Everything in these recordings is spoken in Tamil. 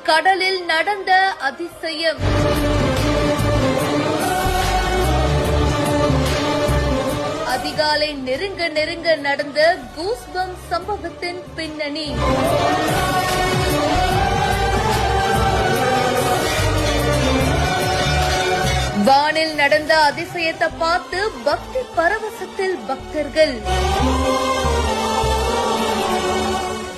கடலில் நடந்த அதிசயம். அதிகாலை நெருங்க நடந்த கூஸ்பம் சம்பவத்தின் பின்னணி. வானில் நடந்த அதிசயத்தை பார்த்து பக்தி பரவசத்தில் பக்தர்கள்.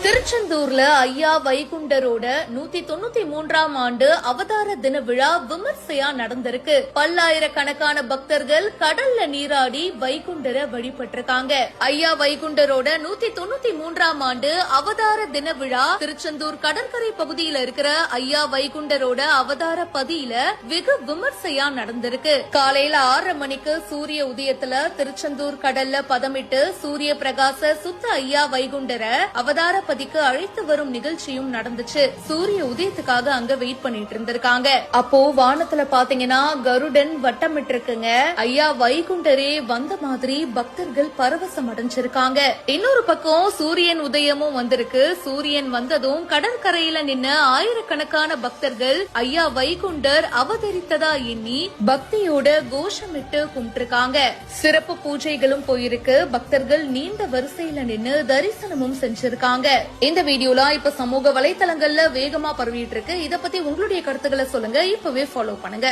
திருச்செந்தூர்ல ஐயா வைகுண்டரோட 193ஆம் ஆண்டு அவதார தின விழா விமர்சையா நடந்திருக்கு. பல்லாயிரக்கணக்கான பக்தர்கள் கடல்ல நீராடி வைகுண்டரை வழிபட்டிருக்காங்க. ஐயா வைகுண்டரோட 193ஆம் ஆண்டு அவதார தின விழா திருச்செந்தூர் கடற்கரை பகுதியில இருக்கிற ஐயா வைகுண்டரோட அவதார பதியில வெகு விமர்சையா நடந்திருக்கு. காலையில 6:30 மணிக்கு சூரிய உதயத்துல திருச்செந்தூர் கடல்ல பதமிட்டு சூரிய பிரகாச சுத்த ஐயா வைகுண்டரை அவதார பதிக்கு அழைத்து வரும் நிகழ்ச்சியும் நடந்துச்சு. சூரிய உதயத்துக்காக அங்க வெயிட் பண்ணிட்டு இருந்திருக்காங்க. அப்போ வானத்துல பாத்தீங்கன்னா கருடன் வட்டமிட்டு இருக்குங்க. ஐயா வைகுண்டரே வந்த மாதிரி பக்தர்கள் பரவசம் அடைஞ்சிருக்காங்க. இன்னொரு பக்கம் சூரியன் உதயமும் வந்திருக்கு. சூரியன் வந்ததும் கடற்கரையில நின்ன ஆயிரக்கணக்கான பக்தர்கள் ஐயா வைகுண்டர் அவதரித்ததா எண்ணி பக்தியோட கோஷமிட்டு கும்பிட்டிருக்காங்க. சிறப்பு பூஜைகளும் போயிருக்கு. பக்தர்கள் நீண்ட வரிசையில நின்னு தரிசனமும் செஞ்சிருக்காங்க. இந்த வீடியோல இப்ப சமூக வலைதளங்கள்ல வேகமா பரவிட்டு இருக்கு. இத பத்தி உங்களுடைய கருத்துக்களை சொல்லுங்க. இப்பவே ஃபாலோ பண்ணுங்க.